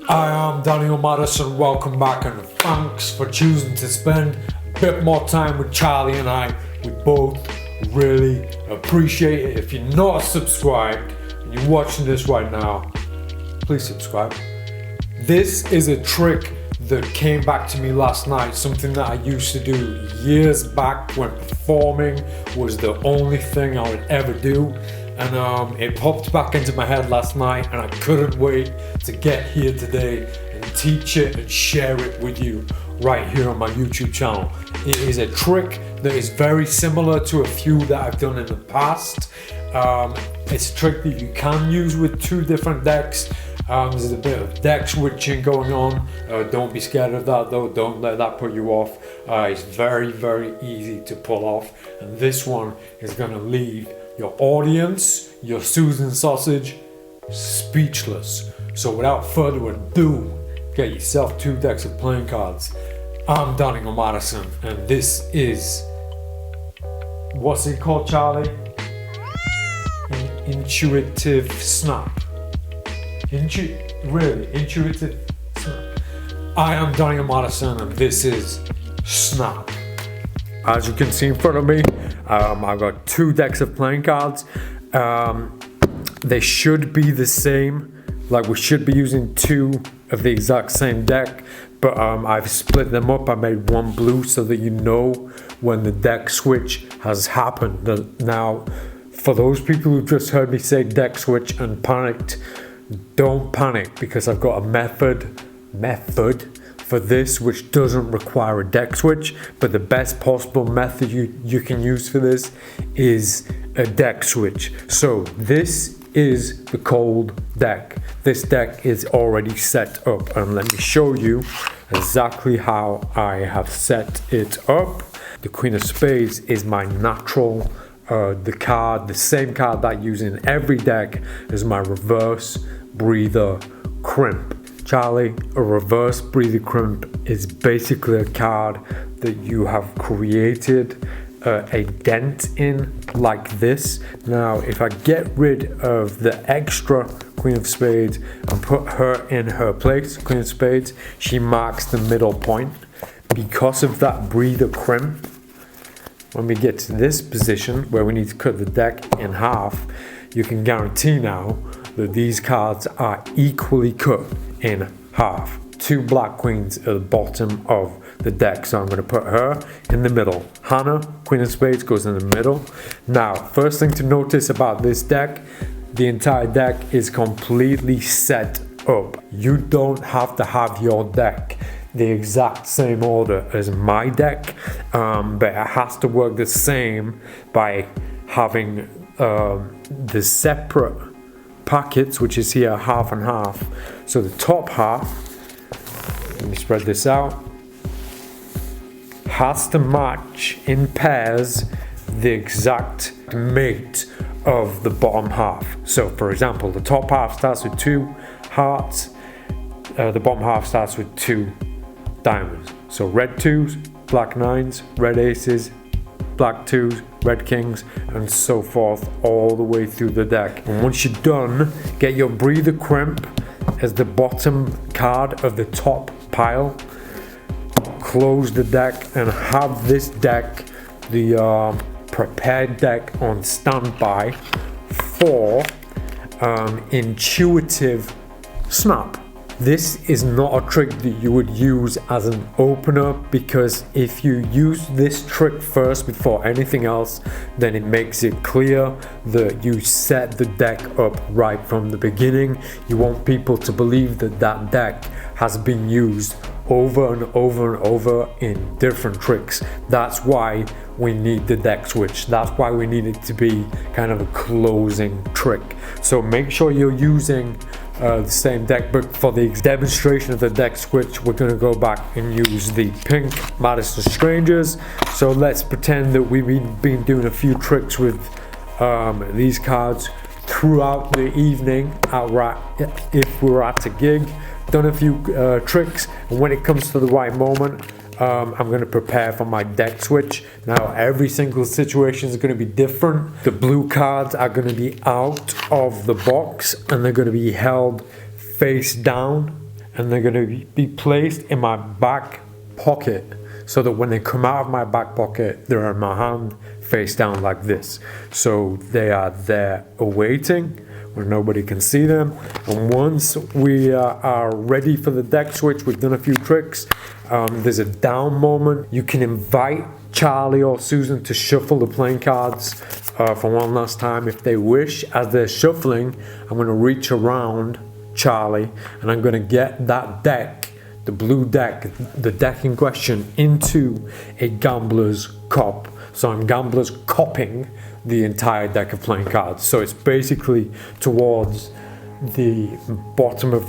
I am Daniel Madison, welcome back and thanks for choosing to spend a bit more time with Charlie and I. We both really appreciate it. If you're not subscribed and you're watching this right now, please subscribe. This is a trick that came back to me last night, something that I used to do years back when performing was the only thing I would ever do. And it popped back into my head last night and I couldn't wait to get here today and teach it and share it with you right here on my YouTube channel. It is a trick that is very similar to a few that I've done in the past. It's a trick that you can use with two different decks. There's a bit of deck switching going on. Don't be scared of that though, don't let that put you off. It's very, very easy to pull off. And this one is gonna leave your audience, your Susan Sausage, speechless. So without further ado, get yourself two decks of playing cards. I'm Daniel Madison, and this is, what's it called, Charlie? Intuitive Snap. Intuitive Snap. I am Daniel Madison, and this is Snap. As you can see in front of me, I've got two decks of playing cards. They should be the same, like we should be using two of the exact same deck, but I've split them up. I made one blue so that you know when the deck switch has happened. Now, for those people who've just heard me say deck switch and panicked, don't panic, because I've got a method for this which doesn't require a deck switch, but the best possible method you can use for this is a deck switch. So this is the cold deck. This deck is already set up, and let me show you exactly how I have set it up. The Queen of Spades is my natural, the same card that I use in every deck is my reverse breather crimp. Charlie, a reverse breather crimp is basically a card that you have created a dent in like this. Now, if I get rid of the extra Queen of Spades and put her in her place, Queen of Spades, she marks the middle point. Because of that breather crimp, when we get to this position where we need to cut the deck in half, you can guarantee now that these cards are equally cut in half. Two black queens at the bottom of the deck, so I'm going to put her in the middle. Hannah, Queen of Spades, goes in the middle. Now, first thing to notice about this deck, the entire deck is completely set up. You don't have to have your deck the exact same order as my deck, but it has to work the same by having the separate packets, which is here half and half. So the top half, let me spread this out, has to match in pairs the exact mate of the bottom half. So for example, the top half starts with two hearts, the bottom half starts with two diamonds. So red twos, black nines, red aces, black twos, red kings, and so forth all the way through the deck. And once you're done, get your breather crimp as the bottom card of the top pile, close the deck, and have this deck, the prepared deck, on standby for intuitive snap. This is not a trick that you would use as an opener, because if you use this trick first before anything else, then it makes it clear that you set the deck up right from the beginning. You want people to believe that that deck has been used over and over and over in different tricks. That's why we need the deck switch. That's why we need it to be kind of a closing trick. So make sure you're using the same deck, but for the demonstration of the deck switch, we're going to go back and use the pink Madison Strangers. So let's pretend that we've been doing a few tricks with these cards throughout the evening, if we're at a gig, done a few tricks, and when it comes to the right moment, I'm going to prepare for my deck switch. Now, every single situation is going to be different. The blue cards are going to be out of the box and they're going to be held face down and they're going to be placed in my back pocket, so that when they come out of my back pocket, they're in my hand face down like this. So they are there awaiting where nobody can see them. And once we are ready for the deck switch, we've done a few tricks. There's a down moment. You can invite Charlie or Susan to shuffle the playing cards for one last time if they wish. As they're shuffling, I'm going to reach around Charlie and I'm going to get that deck, the blue deck, the deck in question, into a gambler's cop. So I'm gambler's copping the entire deck of playing cards. So it's basically towards the bottom of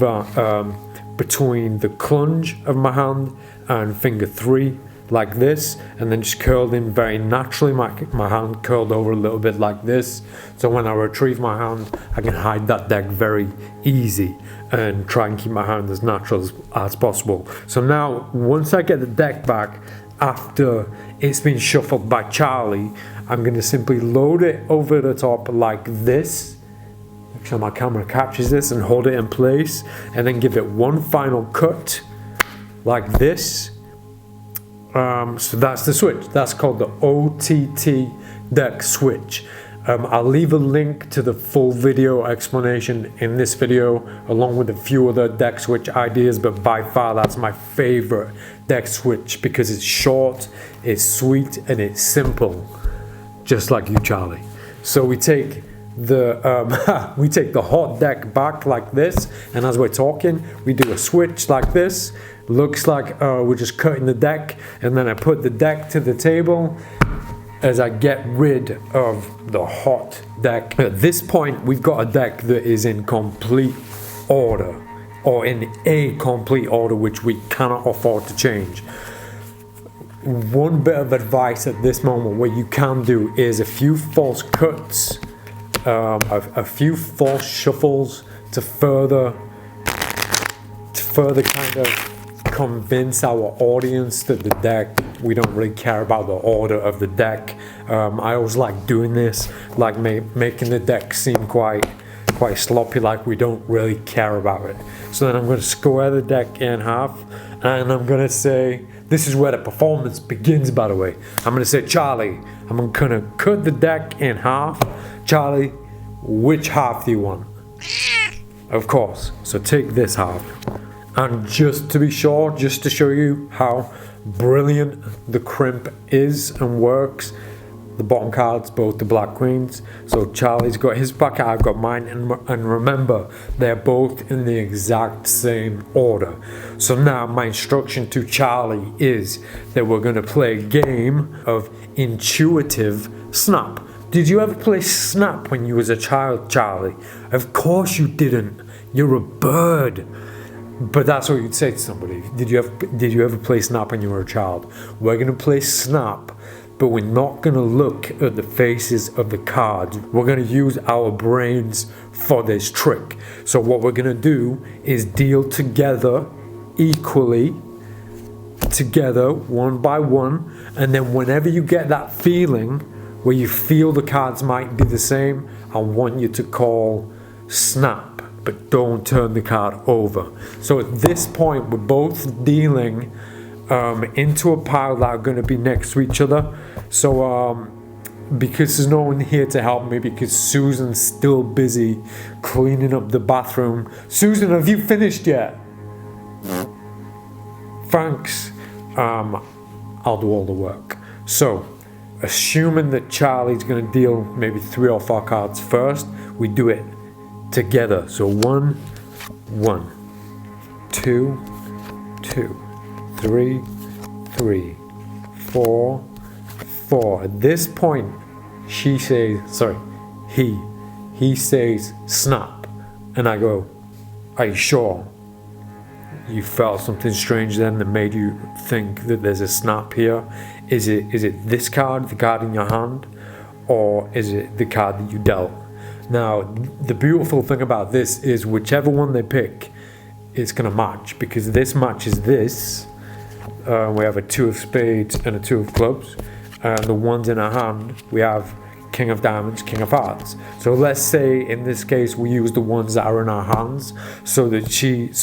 between the clunge of my hand and finger 3, like this, and then just curled in very naturally. My hand curled over a little bit like this, so when I retrieve my hand, I can hide that deck very easy and try and keep my hand as natural as possible. So now, once I get the deck back after it's been shuffled by Charlie, I'm going to simply load it over the top like this. Make sure my camera captures this and hold it in place, and then give it one final cut like this. So that's the switch. That's called the OTT deck switch. I'll leave a link to the full video explanation in this video, along with a few other deck switch ideas, but by far that's my favorite deck switch because it's short, it's sweet, and it's simple, just like you, Charlie. So we take the we take the hot deck back like this, and as we're talking, we do a switch like this. Looks like we're just cutting the deck, and then I put the deck to the table as I get rid of the hot deck. At this point, we've got a deck that is in complete order, or in a complete order, which we cannot afford to change. One bit of advice at this moment, what you can do is a few false cuts, a few false shuffles to further kind of convince our audience that the deck, we don't really care about the order of the deck. I always like doing this, like making the deck seem quite sloppy, like we don't really care about it. So then I'm going to square the deck in half, and I'm going to say, this is where the performance begins, by the way. I'm going to say, Charlie, I'm going to cut the deck in half. Charlie, which half do you want? Of course, so take this half. And just to be sure, just to show you how brilliant the crimp is and works, the bottom cards, both the black queens. So Charlie's got his packet, I've got mine, and remember, they're both in the exact same order. So now my instruction to Charlie is that we're going to play a game of intuitive snap. Did you ever play Snap when you was a child, Charlie? Of course you didn't. You're a bird. But that's what you'd say to somebody. Did you ever play Snap when you were a child? We're going to play Snap, but we're not going to look at the faces of the cards. We're going to use our brains for this trick. So what we're going to do is deal together equally, together, one by one, and then whenever you get that feeling where you feel the cards might be the same, I want you to call Snap. But don't turn the card over. So at this point, we're both dealing into a pile that are going to be next to each other. So because there's no one here to help me, because Susan's still busy cleaning up the bathroom. Susan, have you finished yet? Thanks. I'll do all the work. So assuming that Charlie's going to deal maybe 3 or 4 cards first, we do it together. So 1, 1, 2, 2, 3, 3, 4, 4. At this point, he says snap, and I go, are you sure? You felt something strange then that made you think that there's a snap here? Is it this card, the card in your hand, or is it the card that you dealt? Now, the beautiful thing about this is whichever one they pick, it's going to match, because this matches this. We have a 2 of spades and a 2 of clubs. And the ones in our hand, we have king of diamonds, king of hearts. So let's say in this case we use the ones that are in our hands. So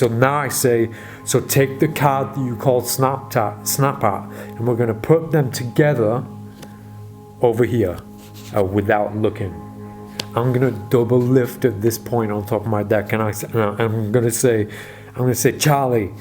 now I say, so take the card that you call Snap At, and we're going to put them together over here without looking. I'm going to double lift at this point on top of my deck, and I'm going to say, Charlie,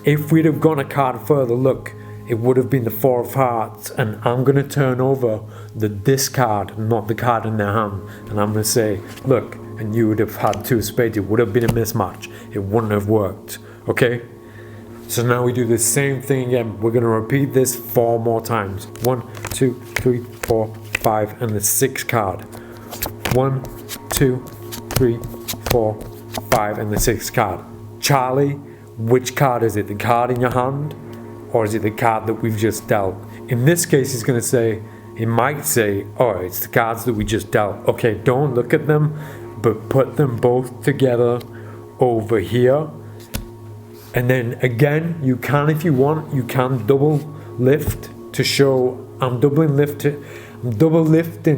if we'd have gone a card further, look, it would have been the Four of Hearts, and I'm going to turn over this card, not the card in their hand, and I'm going to say, look, and you would have had 2 of spades. It would have been a mismatch. It wouldn't have worked, okay? So now we do the same thing again. We're going to repeat this 4 more times. 1, 2, 3, 4, 5, and the 6th card. 1, 2, 3, 4, 5, and the 6th card. Charlie, which card is it? The card in your hand? Or is it the card that we've just dealt? In this case, he might say, oh, it's the cards that we just dealt. Okay, don't look at them, but put them both together over here. And then again, you can, if you want, you can double lift to show, I'm double lifting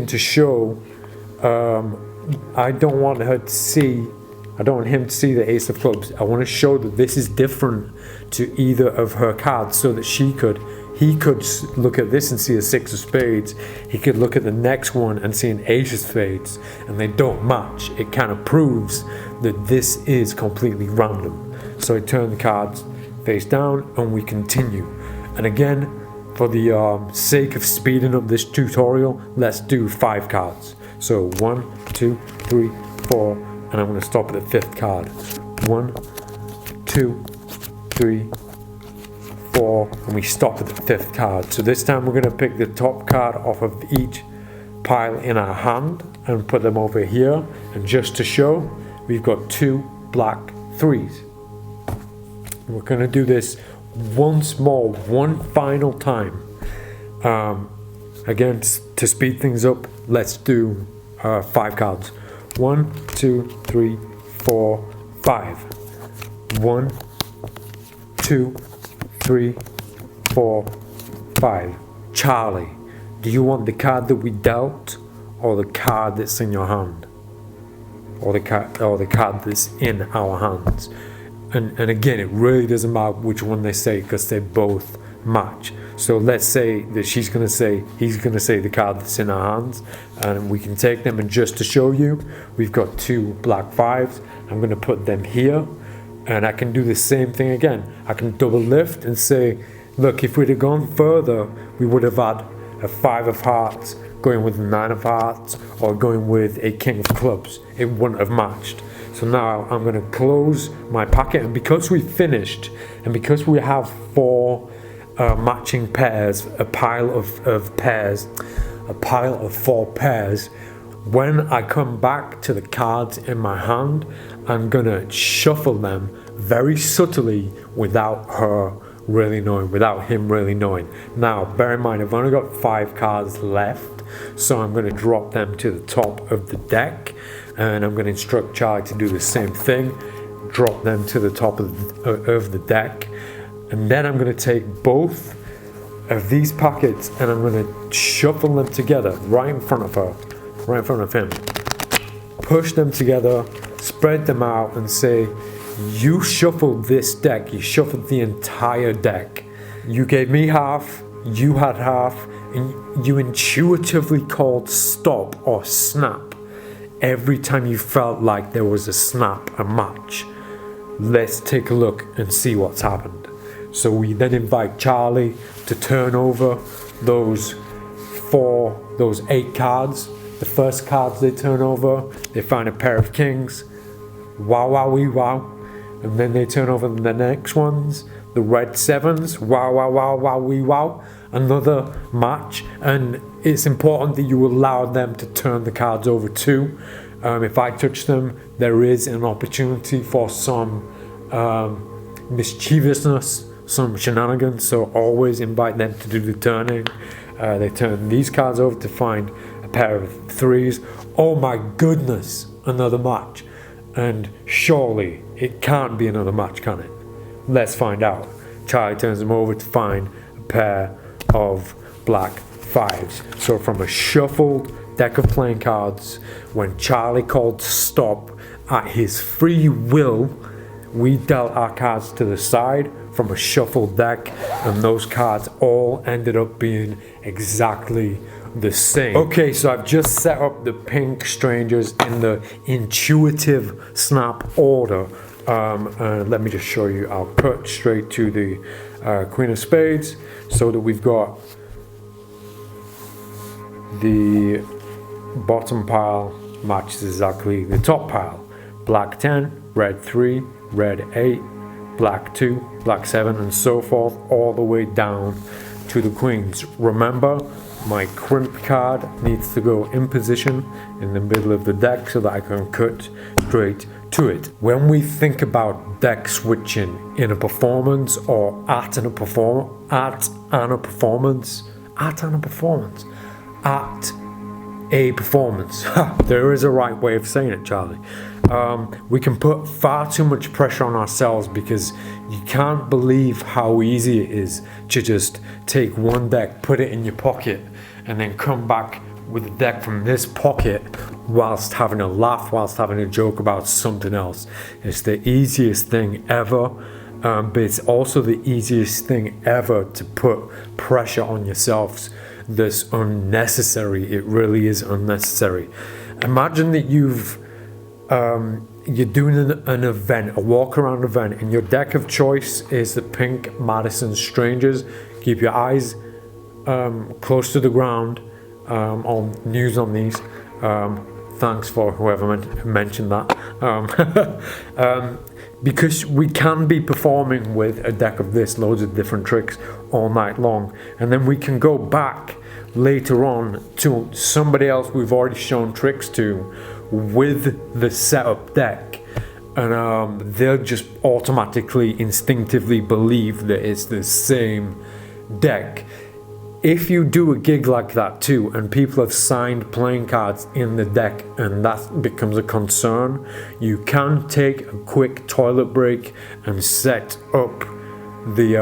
to show, I don't want him to see the Ace of Clubs. I want to show that this is different to either of her cards, so that he could look at this and see a 6 of spades. He could look at the next one and see an Ace of spades, and they don't match. It kind of proves that this is completely random. So I turn the cards face down and we continue. And again, for the sake of speeding up this tutorial, let's do 5 cards. So 1, 2, 3, 4, and I'm going to stop at the 5th card. 1, 2, 3, 4, and we stop at the 5th card. So this time we're going to pick the top card off of each pile in our hand and put them over here. And just to show, we've got 2 black 3s. We're going to do this once more, one final time. Again, to speed things up, let's do 5 cards. 1, 2, 3, 4, 5. 1, 2, 3, 4, 5. Charlie, do you want the card that we dealt, or the card that's in your hand, or the card that's in our hands? And again, it really doesn't matter which one they say, because they both match. So let's say that he's going to say the card that's in our hands, and we can take them. And just to show you, we've got 2 black 5s. I'm going to put them here, and I can do the same thing again. I can double lift and say, look, if we'd have gone further, we would have had a 5 of hearts going with a 9 of hearts, or going with a king of clubs. It wouldn't have matched. So now I'm going to close my packet, and because we finished, and because we have 4 matching pairs, a pile of 4 pairs, when I come back to the cards in my hand, I'm going to shuffle them very subtly without him really knowing. Now, bear in mind, I've only got 5 cards left, so I'm going to drop them to the top of the deck. And I'm going to instruct Charlie to do the same thing, drop them to the top of the deck, and then I'm going to take both of these packets and I'm going to shuffle them together right in front of him, push them together, spread them out, and say, you shuffled this deck, you shuffled the entire deck. You gave me half, you had half, and you intuitively called stop or snap every time you felt like there was a snap, a match. Let's take a look and see what's happened. So we then invite Charlie to turn over those 8 cards. The first cards they turn over, they find a pair of kings. Wow, wow, wee, wow. And then they turn over the next ones, the red 7s. Wow, wow, wow, wow, wee, wow. Another match. And it's important that you allow them to turn the cards over too. If I touch them, there is an opportunity for some mischievousness, some shenanigans, so always invite them to do the turning. They turn these cards over to find a pair of 3s. Oh my goodness, another match. And surely it can't be another match, can it? Let's find out. Charlie turns them over to find a pair of black 5s. So from a shuffled deck of playing cards. When Charlie called stop at his free will, we dealt our cards to the side from a shuffled deck, and those cards all ended up being exactly the same. Okay, so I've just set up the pink strangers in the intuitive snap order. Let me just show you. I'll cut straight to the Queen of Spades so that we've got the bottom pile matches exactly the top pile. Black 10, red 3, red 8, black 2, black 7, and so forth, all the way down to the queens. Remember, my crimp card needs to go in position in the middle of the deck so that I can cut straight to it. When we think about deck switching in a performance or at a performance, there is a right way of saying it, Charlie. We can put far too much pressure on ourselves because you can't believe how easy it is to just take one deck, put it in your pocket, and then come back with a deck from this pocket whilst having a laugh, whilst having a joke about something else. It's the easiest thing ever, but it's also the easiest thing ever to put pressure on yourselves that's unnecessary. It really is unnecessary. Imagine that you're doing an event, a walk around event, and your deck of choice is the pink Madison Strangers. Keep your eyes close to the ground on news on these. Thanks for whoever mentioned that. Because we can be performing with a deck of this, loads of different tricks all night long, and then we can go back later on to somebody else we've already shown tricks to with the setup deck, and they'll just automatically, instinctively believe that it's the same deck. If you do a gig like that too, and people have signed playing cards in the deck and that becomes a concern, you can take a quick toilet break and set up the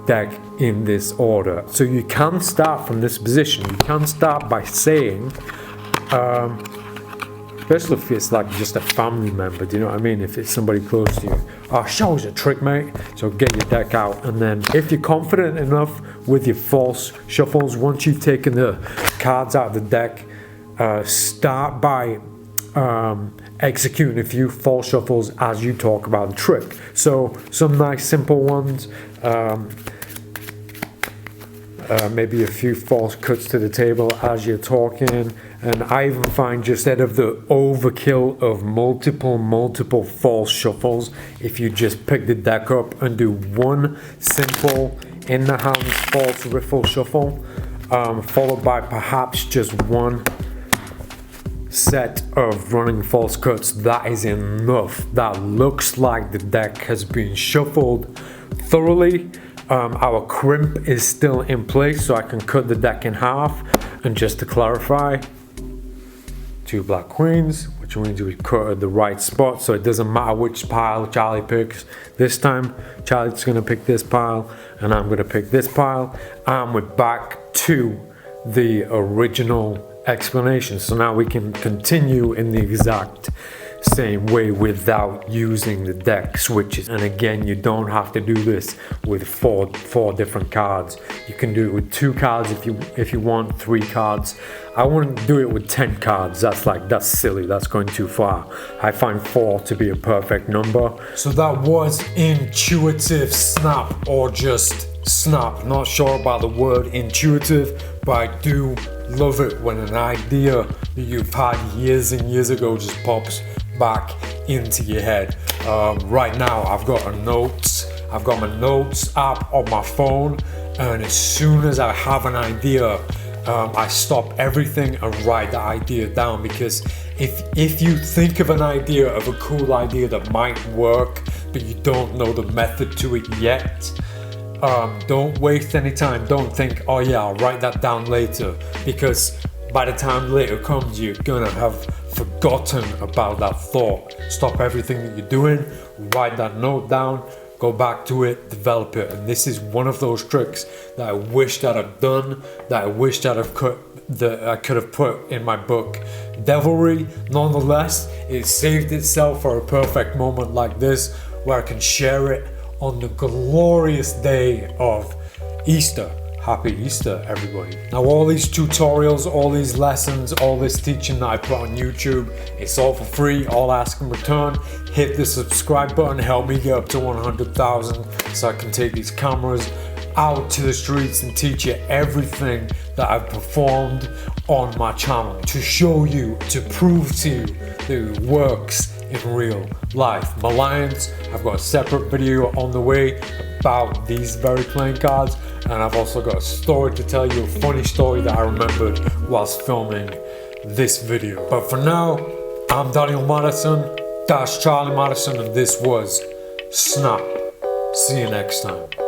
deck in this order. So you can start from this position. You can start by saying, especially if it's like just a family member, do you know what I mean? If it's somebody close to you, show us a trick, mate. So get your deck out, and then if you're confident enough with your false shuffles, once you've taken the cards out of the deck, start by executing a few false shuffles as you talk about the trick. So some nice simple ones, maybe a few false cuts to the table as you're talking. And I even find, just instead of the overkill of multiple false shuffles, if you just pick the deck up and do one simple in the hands false riffle shuffle, followed by perhaps just one set of running false cuts, that is enough. That looks like the deck has been shuffled thoroughly. Our crimp is still in place, so I can cut the deck in half. And just to clarify, 2 black queens, which means we cut at the right spot, so it doesn't matter which pile Charlie picks. This time, Charlie's gonna pick this pile, and I'm gonna pick this pile, and we're back to the original explanation. So now we can continue in the exact same way without using the deck switches. And again, you don't have to do this with four different cards. You can do it with 2 cards if you want, 3 cards. I wouldn't do it with 10 cards. That's silly. That's going too far. I find 4 to be a perfect number. So that was intuitive snap, or just snap. Not sure about the word intuitive, but I do love it when an idea that you've had years and years ago just pops back into your head. Right now I've got my notes app on my phone, and as soon as I have an idea, I stop everything and write the idea down, because if you think of an idea, of a cool idea that might work, but you don't know the method to it yet, don't waste any time. Don't think, oh yeah, I'll write that down later, because by the time later comes, you're gonna have forgotten about that thought. Stop everything that you're doing, write that note down, go back to it, develop it. And this is one of those tricks that I wished I'd have done, that I wished I'd have cut that I could have put in my book Devilry. Nonetheless, it saved itself for a perfect moment like this, where I can share it on the glorious day of Easter. Happy Easter, everybody. Now, all these tutorials, all these lessons, all this teaching that I put on YouTube, it's all for free. All I ask in return, hit the subscribe button, help me get up to 100,000 so I can take these cameras out to the streets and teach you everything that I've performed on my channel, to show you, to prove to you that it works in real life. Malliance, I've got a separate video on the way about these very playing cards, and I've also got a story to tell you, a funny story that I remembered whilst filming this video. But for now, I'm Daniel Madison, that's Charlie Madison, and this was Snap. See you next time.